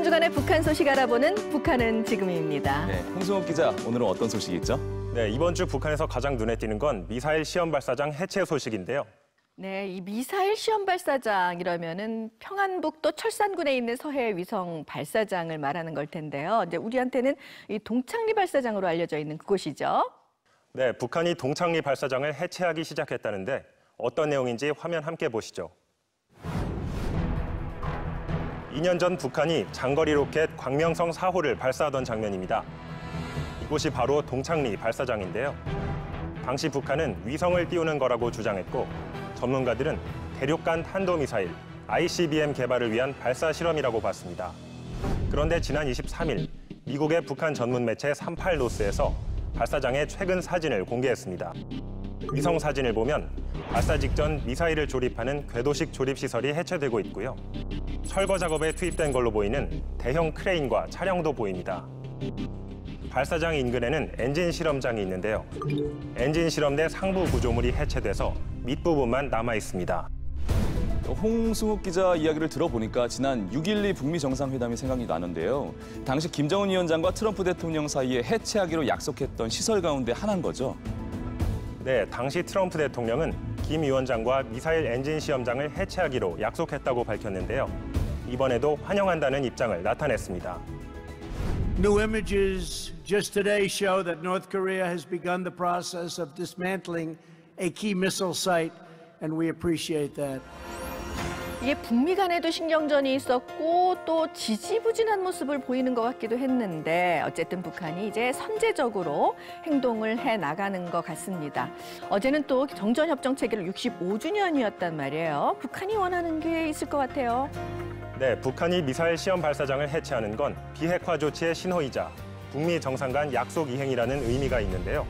주간의 북한 소식 알아보는 북한은 지금입니다. 네, 홍승욱 기자, 오늘은 어떤 소식이 있죠? 네, 이번 주 북한에서 가장 눈에 띄는 건 미사일 시험 발사장 해체 소식인데요. 네, 이 미사일 시험 발사장이라면은 평안북도 철산군에 있는 서해 위성 발사장을 말하는 걸 텐데요. 이제 우리한테는 이 동창리 발사장으로 알려져 있는 그곳이죠. 네, 북한이 동창리 발사장을 해체하기 시작했다는데 어떤 내용인지 화면 함께 보시죠. 2년 전 북한이 장거리 로켓 광명성 4호를 발사하던 장면입니다. 이곳이 바로 동창리 발사장인데요. 당시 북한은 위성을 띄우는 거라고 주장했고 전문가들은 대륙간 탄도미사일 ICBM 개발을 위한 발사 실험이라고 봤습니다. 그런데 지난 23일 미국의 북한 전문 매체 38노스에서 발사장의 최근 사진을 공개했습니다. 위성 사진을 보면 발사 직전 미사일을 조립하는 궤도식 조립시설이 해체되고 있고요. 철거 작업에 투입된 걸로 보이는 대형 크레인과 차량도 보입니다. 발사장 인근에는 엔진 실험장이 있는데요. 엔진 실험대 상부 구조물이 해체돼서 밑부분만 남아 있습니다. 홍승욱 기자 이야기를 들어보니까 지난 6.12 북미 정상회담이 생각이 나는데요. 당시 김정은 위원장과 트럼프 대통령 사이에 해체하기로 약속했던 시설 가운데 하나인 거죠? 네, 당시 트럼프 대통령은 김 위원장과 미사일 엔진 시험장을 해체하기로 약속했다고 밝혔는데요. 이번에도 환영한다는 입장을 나타냈습니다. New images just today show that North Korea has begun the process of dismantling a key missile site, and we appreciate that. 이게 북미 간에도 신경전이 있었고 또 지지부진한 모습을 보이는 것 같기도 했는데 어쨌든 북한이 이제 선제적으로 행동을 해나가는 것 같습니다. 어제는 또 정전협정 체결 65주년이었단 말이에요. 북한이 원하는 게 있을 것 같아요. 네, 북한이 미사일 시험 발사장을 해체하는 건 비핵화 조치의 신호이자 북미 정상 간 약속 이행이라는 의미가 있는데요.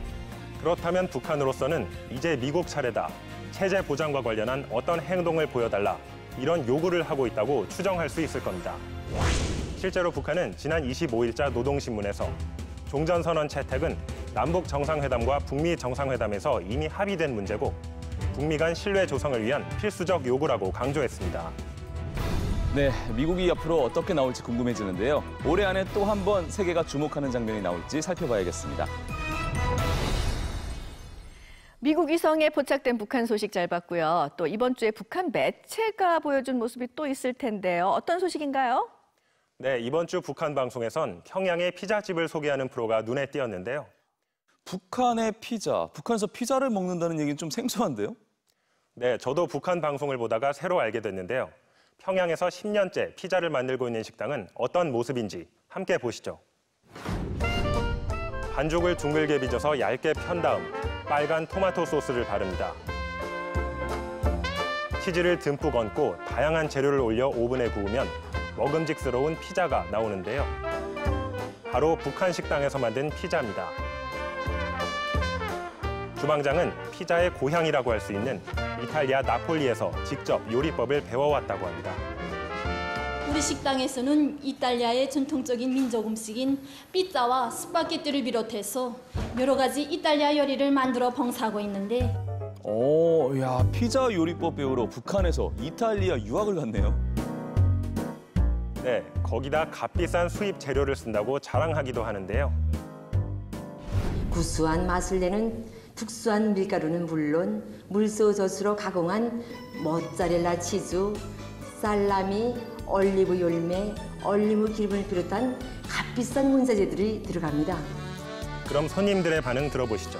그렇다면 북한으로서는 이제 미국 차례다. 체제 보장과 관련한 어떤 행동을 보여달라. 이런 요구를 하고 있다고 추정할 수 있을 겁니다. 실제로 북한은 지난 25일자 노동신문에서 종전선언 채택은 남북 정상회담과 북미 정상회담에서 이미 합의된 문제고 북미 간 신뢰 조성을 위한 필수적 요구라고 강조했습니다. 네, 미국이 앞으로 어떻게 나올지 궁금해지는데요. 올해 안에 또 한 번 세계가 주목하는 장면이 나올지 살펴봐야겠습니다. 미국 위성에 포착된 북한 소식 잘 봤고요. 또 이번 주에 북한 매체가 보여준 모습이 또 있을 텐데요. 어떤 소식인가요? 네, 이번 주 북한 방송에선 평양의 피자집을 소개하는 프로가 눈에 띄었는데요. 북한의 피자, 북한에서 피자를 먹는다는 얘기는 좀 생소한데요? 네, 저도 북한 방송을 보다가 새로 알게 됐는데요. 평양에서 10년째 피자를 만들고 있는 식당은 어떤 모습인지 함께 보시죠. 반죽을 둥글게 빚어서 얇게 편 다음 빨간 토마토 소스를 바릅니다. 치즈를 듬뿍 얹고 다양한 재료를 올려 오븐에 구우면 먹음직스러운 피자가 나오는데요. 바로 북한 식당에서 만든 피자입니다. 주방장은 피자의 고향이라고 할 수 있는 이탈리아 나폴리에서 직접 요리법을 배워왔다고 합니다. 우리 식당에서는 이탈리아의 전통적인 민족 음식인 피자와 스파게티를 비롯해서 여러 가지 이탈리아 요리를 만들어 봉사하고 있는데 야, 피자 요리법 배우러 북한에서 이탈리아 유학을 갔네요. 네, 거기다 값비싼 수입 재료를 쓴다고 자랑하기도 하는데요. 구수한 맛을 내는 특수한 밀가루는 물론 물소젖으로 가공한 모짜렐라 치즈, 살라미, 올리브 열매, 올리브 기름을 비롯한 값비싼 원자재들이 들어갑니다. 그럼 손님들의 반응 들어보시죠.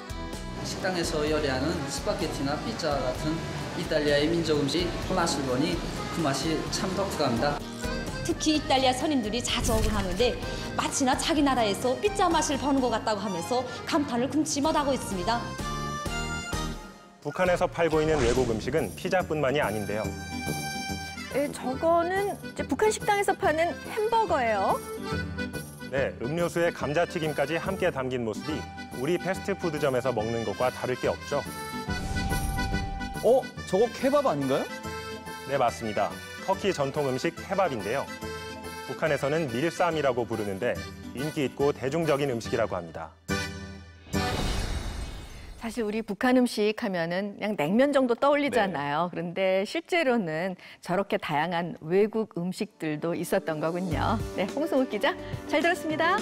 식당에서 요리하는 스파게티나 피자 같은 이탈리아의 민족 음식 맛을 보니 그 맛이 참 독특합니다. 특히 이탈리아 손님들이 자주 오곤 하는데 마치나 자기 나라에서 피자 맛을 보는 것 같다고 하면서 감탄을 금치 못하고 있습니다. 북한에서 팔고 있는 외국 음식은 피자뿐만이 아닌데요. 네, 저거는 이제 북한 식당에서 파는 햄버거예요. 네, 음료수에 감자튀김까지 함께 담긴 모습이 우리 패스트푸드점에서 먹는 것과 다를 게 없죠. 저거 케밥 아닌가요? 네, 맞습니다. 터키 전통 음식 케밥인데요. 북한에서는 밀쌈이라고 부르는데 인기 있고 대중적인 음식이라고 합니다. 사실 우리 북한 음식 하면은 그냥 냉면 정도 떠올리잖아요. 그런데 실제로는 저렇게 다양한 외국 음식들도 있었던 거군요. 네, 홍승욱 기자 잘 들었습니다.